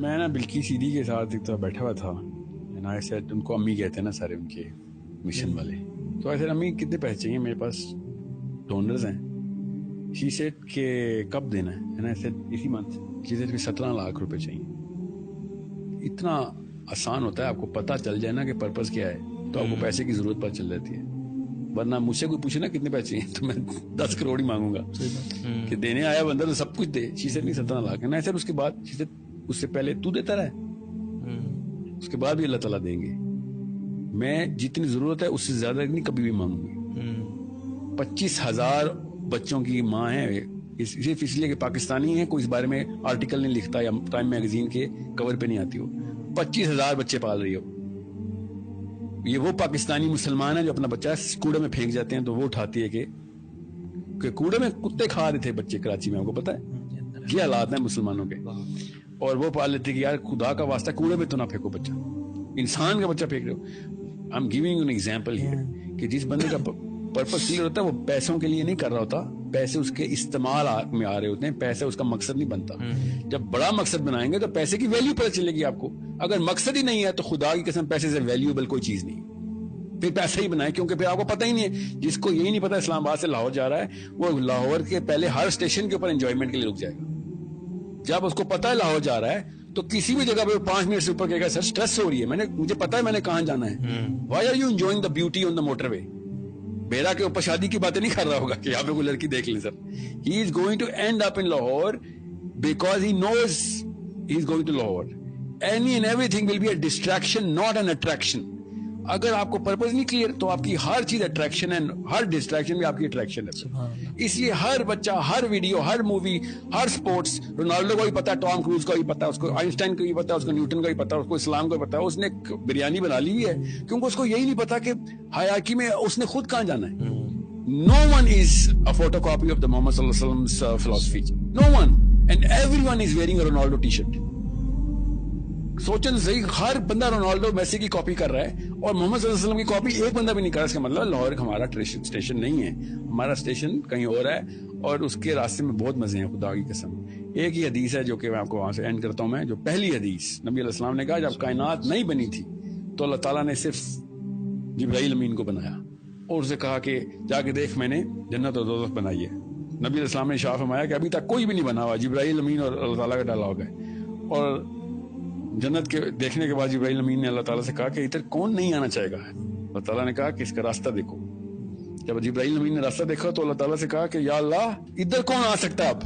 میں نا بلکی سیدھی کے ساتھ ایک طرح بیٹھا ہوا تھا. ان کو امی کہتے ہیں نا سارے ان کے مشن والے. تو ایسے امی کتنے پیسے چاہیے, میرے پاس ڈونرز ہیں. شی سیٹ کہ کب دینا ہے نا, ایسے اسی منتھ. شی سیٹ کہ 17 لاکھ روپے چاہیے. اتنا آسان ہوتا ہے, آپ کو پتہ چل جائے نا کہ پرپز کیا ہے تو آپ کو پیسے کی ضرورت پتہ چل جاتی ہے. ورنہ مجھ سے کوئی پوچھے نا کتنے پیسے چاہیے تو میں 10 کروڑ ہی مانگوں گا کہ دینے آیا بندہ تو سب کچھ دے. شی سیٹ نہیں 17 لاکھ ہے نا سر. اس کے بعد شی سیٹ اس سے پہلے تو دیتا رہا ہے, اس کے بعد بھی اللہ تعالیٰ دیں گے. میں جتنی ضرورت ہے اس سے زیادہ نہیں کبھی بھی مانگوں گی. 25,000 بچوں کی ماں ہے, صرف اس لیے کہ پاکستانی ہیں, کوئی اس بارے میں آرٹیکل نہیں لکھتا یا ٹائم میگزین کے کور پہ نہیں آتی ہو. 25,000 بچے پال رہی ہو. یہ وہ پاکستانی مسلمان ہیں جو اپنا بچہ کوڑے میں پھینک جاتے ہیں تو وہ اٹھاتی ہے کہ کوڑے میں کتے کھا رہے تھے بچے کراچی میں, آپ کو پتا ہے کیا حالات ہیں مسلمانوں کے, اور وہ پال لیتے کہ یار خدا کا واسطہ کوڑے میں تو نہ پھینکو بچہ, انسان کا بچہ پھینک رہے ہو. I'm giving you an example here کہ جس بندے کا پرپس کلیئر ہوتا ہے وہ پیسوں کے لیے نہیں کر رہا ہوتا, پیسے اس کے استعمال میں آ رہے ہوتے ہیں. پیسے اس کا مقصد نہیں بنتا. جب بڑا مقصد بنائیں گے تو پیسے کی ویلیو پتہ چلے گی آپ کو. اگر مقصد ہی نہیں ہے تو خدا کی قسم پیسے سے ویلیوبل کوئی چیز نہیں. پھر پیسہ ہی بنائے, کیونکہ پھر آپ کو پتہ ہی نہیں ہے. جس کو یہی نہیں پتا اسلام آباد سے لاہور جا رہا ہے وہ لاہور کے پہلے ہر اسٹیشن کے اوپر انجوائمنٹ کے لیے رک جائے گا. جب اس کو پتا ہے لاہور جا رہا ہے تو کسی بھی جگہ پہ 5 منٹ سے اوپر کہے گا سر سٹریس ہو رہی ہے, مجھے پتا ہے میں نے کہاں جانا ہے. Why are you enjoying the beauty on the motorway. بیڑا کے اوپر شادی کی باتیں نہیں کر رہا ہوگا کہ یہاں پہ کوئی لڑکی دیکھ لیں sir. He is going to end up in Lahore because he knows he is going to Lahore. Any and every thing will be a distraction not an attraction. اگر آپ کو پرپز نہیں کلیئر تو آپ کی ہر چیز اٹریکشن ہے, ہر ڈسٹریکشن بھی آپ کی اٹریکشن ہے. اس لیے ہر بچہ, ہر ویڈیو, ہر مووی, ہر سپورٹس, رونالڈو کو بھی پتا ہے, ٹام کروز کو بھی پتا ہے, اس کو آئنسٹائن کو بھی پتا ہے, اس کو نیوٹن کو بھی پتا ہے, اس کو اسلام کو بھی پتا ہے. اس نے بریانی بنا لی ہے کیونکہ اس کو یہی نہیں پتا کہ حیاکی میں اس نے خود کہاں جانا ہے. No one is a photocopy of the Muhammad sallallahu alaihi wasallam's philosophy. No one, and everyone is wearing a Ronaldo t-shirt. سوچن صحیح, ہر بندہ رونالڈو میسی کی کاپی کر رہا ہے اور محمد صلی اللہ علیہ وسلم کی کاپی ایک بندہ بھی نہیں کر رہا. اس کا مطلب لاہور ہمارا اسٹیشن نہیں ہے, ہمارا اسٹیشن کہیں اور ہے اور اس کے راستے میں بہت مزے ہیں خدا کی قسم. ایک ہی حدیث ہے جو کہ میں آپ کو وہاں سے اینڈ کرتا ہوں. میں جو پہلی حدیث نبی علیہ السلام نے کہا جب کائنات نہیں بنی تھی تو اللہ تعالیٰ نے صرف جبرائیل امین کو بنایا اور اسے کہا کہ جا کے دیکھ میں نے جنت اور دوزخ بنائی ہے. نبی علیہ السلام نے ارشاد فرمایا کہ ابھی تک کوئی بھی نہیں بنا ہوا, جبرائیل امین اور اللہ تعالیٰ کا ڈالا ہوگا. اور جنت کے دیکھنے کے بعد جبرائیل امین نے اللہ تعالیٰ سے کہا کہ ادھر کون نہیں آنا چاہے گا. اللہ تعالیٰ نے کہا کہ اس کا راستہ دیکھو. جب جبرائیل امین نے راستہ دیکھا تو اللہ تعالیٰ سے کہا کہ یا اللہ ادھر کون آ سکتا ہے اب,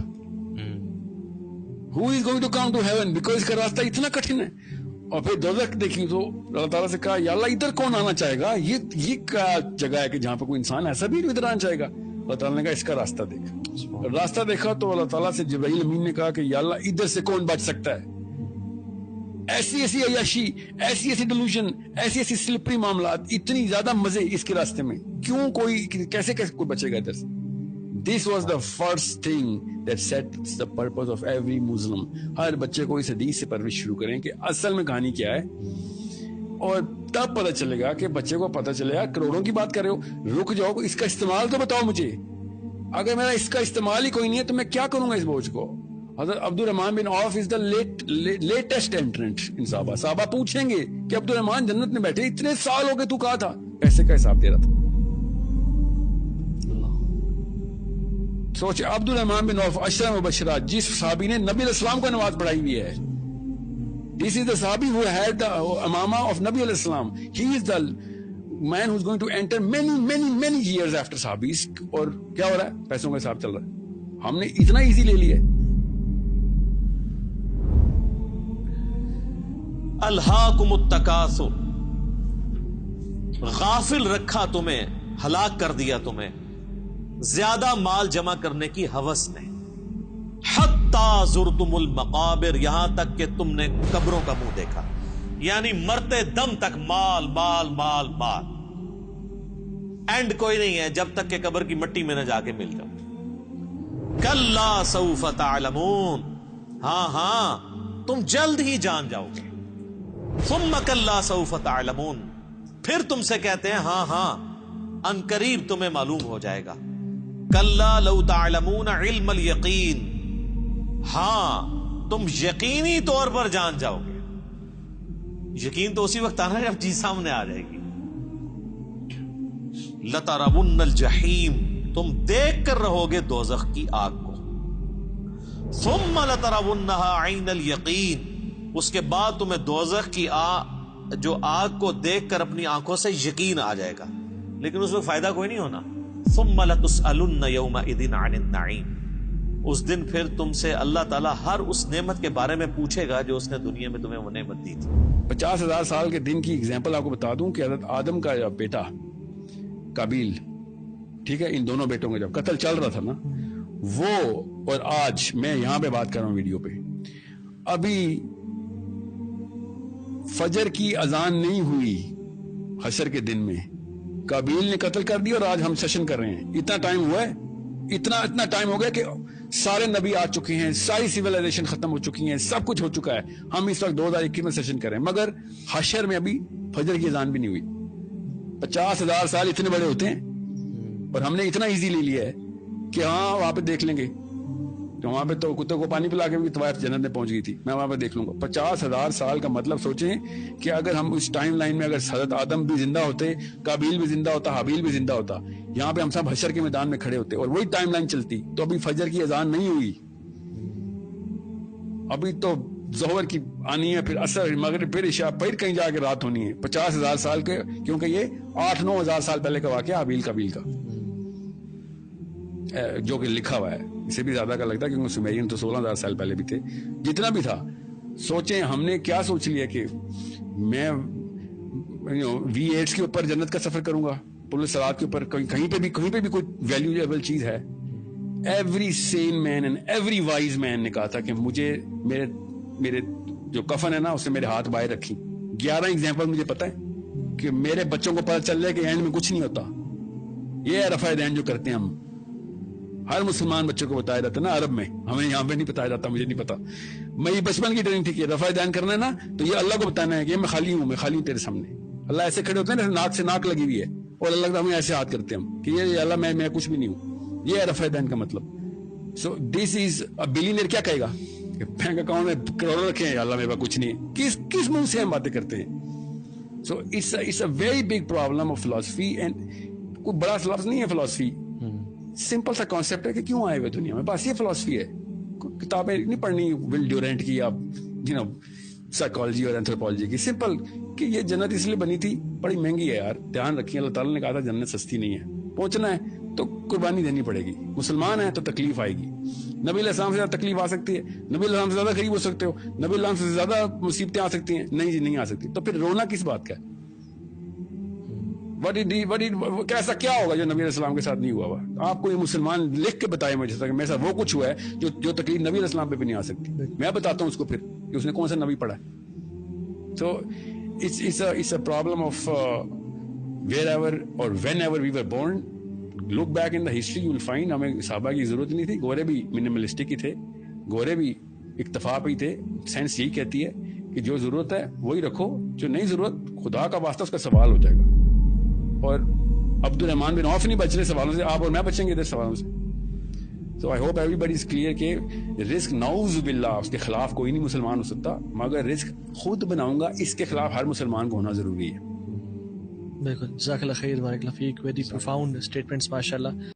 who is going to come to heaven, because اس کا راستہ اتنا کٹھن ہے. اور پھر دوزخ دیکھی تو اللہ تعالیٰ سے کہا یا اللہ ادھر کون آنا چاہے گا, یہ کیا جگہ ہے کہ جہاں پہ کوئی انسان ایسا بھی ادھر آنا چاہے گا. اللہ تعالیٰ نے کہا اس کا راستہ دیکھ. راستہ دیکھا تو اللہ تعالیٰ سے جبرائیل امین نے کہا کہ یا اللہ ادھر سے کون بچ سکتا ہے. ایسی ایسی عیاشی, ایسی ایسی ڈیلوژن, ایسی ایسی سلپری معاملات, اتنی زیادہ مزے اس کے راستے میں, کیوں کوئی کیسے کوئی بچے گا ادھر سے. This was the first thing that sets the purpose of every Muslim. ہر بچے کو اس حدیث سے پرورش شروع کریں کہ اصل میں کہانی کیا ہے, اور تب پتہ چلے گا کہ بچے کو پتہ چلے گا. کروڑوں کی بات کر رہے ہو, رک جاؤ, اس کا استعمال تو بتاؤ مجھے. اگر میرا اس کا استعمال ہی کوئی نہیں ہے تو میں کیا کروں گا اس بوجھ کو. حضرت عبد الرحمن بن عوف از دا لیٹسٹ انٹرنٹ ان صحابہ. صحابہ پوچھیں گے کہ عبد الرحمن جنت میں بیٹھے, اتنے سال ہو گئے تو کہا تھا, پیسے کا حساب دے رہا تھا. سوچ, عبد الرحمن بن عوف عشرہ مبشرات, جس صحابی نے نبی علیہ السلام کو نماز پڑھائی ہوئی ہے. This is the صحابی who had the Imama of نبی علیہ السلام. He is the man who is going to enter many years after صحابیز. اور کیا ہو رہا ہے, پیسوں کا حساب چل رہا ہے. ہم نے اتنا ایزی لے لیا ہے. الہاکم التکاثر, غافل رکھا تمہیں, ہلاک کر دیا تمہیں زیادہ مال جمع کرنے کی ہوس نے. حتی زرتم المقابر, یہاں تک کہ تم نے قبروں کا منہ دیکھا. یعنی مرتے دم تک مال مال مال مال, اینڈ کوئی نہیں ہے جب تک کہ قبر کی مٹی میں نہ جا کے مل جاؤ. کلا سوف تعلمون, ہاں تم جلد ہی جان جاؤ گے. ثم کلا سوف تعلمون, پھر تم سے کہتے ہیں ہاں ان قریب تمہیں معلوم ہو جائے گا. کلا لو تعلمون علم الیقین, ہاں تم یقینی طور پر جان جاؤ گے. یقین تو اسی وقت آنا جب چیز سامنے آ جائے گی. لَتَرَوُنَّ الْجَحِيمَ، تم دیکھ کر رہو گے دوزخ کی آگ کو. ثُمَّ لَتَرَوُنَّهَا عَيْنَ الْيَقِينَ، اس کے بعد تمہیں دوزخ کی جو آگ کو دیکھ کر اپنی آنکھوں سے یقین آ جائے گا، لیکن اس میں فائدہ کوئی نہیں ہونا. ثُمَّ لَتُسْأَلُنَّ يَوْمَئِذٍ عَنِ النَّعِيمِ، اس دن پھر تم سے اللہ تعالیٰ ہر اس نعمت کے بارے میں پوچھے گا جو اس نے دنیا میں تمہیں وہ نعمت دی تھی. 50,000 سال کے دن کی اگزامپل آپ کو بتا دوں کہ حضرت آدم کا بیٹا قابیل، ٹھیک ہے، ان دونوں بیٹوں کا جب قتل چل رہا تھا نا، وہ اور آج میں یہاں پہ بات کر رہا ہوں ویڈیو پہ، ابھی فجر کی اذان نہیں ہوئی حشر کے دن میں قابیل نے قتل کر دیا، اور آج ہم سیشن کر رہے ہیں. اتنا ٹائم ہوا ہے، اتنا ٹائم ہو گیا کہ سارے نبی آ چکے ہیں، ساری سیولائزیشن ختم ہو چکی ہیں، سب کچھ ہو چکا ہے. ہم اس وقت 2021 میں سیشن کر رہے ہیں، مگر حشر میں ابھی فجر کی اذان بھی نہیں ہوئی. 50,000 سال اتنے بڑے ہوتے ہیں، اور ہم نے اتنا ایزی لے لیا ہے کہ ہاں وہاں پہ دیکھ لیں گے. تو وہاں پہ تو کتوں کو پانی پلا کے بھی طوائف جنت میں پہنچ گئی تھی، میں وہاں پہ دیکھ لوں گا. 50,000 سال کا مطلب سوچیں کہ اگر ہم اس ٹائم لائن میں اگر حضرت آدم بھی زندہ ہوتے، قابیل بھی زندہ ہوتا، حابیل بھی زندہ ہوتا، یہاں پہ ہم سب حشر کے میدان میں کھڑے ہوتے اور وہی ٹائم لائن چلتی، تو ابھی فجر کی اذان نہیں ہوئی، ابھی تو ظہر کی آنی ہے، پھر عصر، مغرب، پھر عشاء، پھر کہیں جا کے رات ہونی ہے. 50,000 سال کے، کیونکہ یہ 8-9 ہزار سال پہلے کا واقعہ حابیل قابیل کا، جو کہ لکھا ہوا ہے. اسے بھی زیادہ کا لگتا ہے کیونکہ سمیرین تو 16,000 سال پہلے بھی تھے. جتنا بھی تھا، سوچیں ہم نے کیا سوچ لیا کہ میں V8 کے اوپر جنت کا سفر کروں گا، پل صراط کے اوپر، کہیں پہ بھی کوئی ویلیویبل چیز ہے. Every sane man and every wise man نے کہا تھا کہ مجھے میرے جو کفن ہے نا اسے میرے ہاتھ بائے رکھی. 11 ایگزامپل مجھے پتا ہے کہ میرے بچوں کو پتا چل جائے کہ اینڈ میں کچھ نہیں ہوتا. یہ ہے رفع دین جو کرتے ہیں ہم، ہر مسلمان بچوں کو بتایا جاتا ہے نا عرب میں، ہمیں یہاں پہ نہیں بتایا جاتا، مجھے نہیں پتا. میری بچپن کی ٹریننگ تھی کہ رفع دین کرنا ہے نا تو یہ اللہ کو بتانا ہے کہ میں خالی ہوں تیرے سامنے. اللہ ایسے کھڑے ہوتے ہیں نا، ناک سے ناک لگی ہوئی ہے، اور اللہ ہمیں ایسے ہاتھ کرتے ہیں ہم کہ یہ اللہ میں کچھ بھی نہیں ہوں. یہ ہے رفع دین کا مطلب. سو دس از اے بلینئر. کیا کہے گا کہ بینک اکاؤنٹ میں کروڑوں رکھے ہیں، اللہ میرے پاس کچھ نہیں ہے. کس منہ سے ہم باتیں کرتے ہیں؟ So it's a very big problem of philosophy. And کوئی بڑا لفظ نہیں ہے فلاسفی، سمپل سا کانسیپٹ ہے کہ کیوں آئے ہوئے دنیا میں، بس یہ فلاسفی ہے. کتابیں نہیں پڑھنی ول ڈیورنٹ کی یا سائیکالوجی اور اینتھروپولوجی کی. سمپل کہ یہ جنت اس لیے بنی تھی، بڑی مہنگی ہے یار، دھیان رکھیے. اللہ تعالیٰ نے کہا تھا جنت سستی نہیں ہے، پہنچنا ہے تو قربانی دینی پڑے گی. مسلمان ہے تو تکلیف آئے گی. نبی علیہ السلام سے زیادہ تکلیف آ سکتی ہے، نبی علیہ السلام سے زیادہ قریب ہو سکتے ہو، نبی علیہ السلام سے زیادہ مصیبتیں آ سکتی ہیں. نہیں جی نہیں آ سکتی. تو پھر رونا کس بات کا ہے؟ کیسا کیا ہوگا جو نبی علیہ السلام کے ساتھ نہیں ہوا ہوا؟ آپ کو یہ مسلمان لکھ کے بتائے مجھے کہ میرے ساتھ وہ کچھ ہوا ہے جو تکلیف نبی علیہ السلام پہ بھی نہیں آ سکتی. میں بتاتا ہوں اس کو پھر کہ اس نے کون سا نبی پڑھا ہے. سو it's a problem of wherever or whenever we were born. Look back in the history, you will find ہمیں صحابہ کی ضرورت نہیں تھی. گورے بھی منیملسٹک ہی تھے، گورے بھی اکتفا پہ ہی تھے. سائنس یہی کہتی ہے کہ جو ضرورت ہے وہی رکھو، جو نہیں ضرورت خدا کا واسطہ اس کا سوال ہو جائے گا. اور عبد الرحمان بن عوف نہیں بچ رہے سوالوں سے، آپ اور میں بچیں گے ادھر سوالوں سے. So I hope everybody is clear کہ رزق نعوذ باللہ اس کے خلاف کوئی نہیں مسلمان ہو سکتا، مگر رزق خود بناؤں گا اس کے خلاف ہر مسلمان کو ہونا ضروری ہے. بالکل. جزاک اللہ خیر، بارک اللہ فیک. ویری پروفاؤنڈ اسٹیٹمنٹس ماشاء اللہ.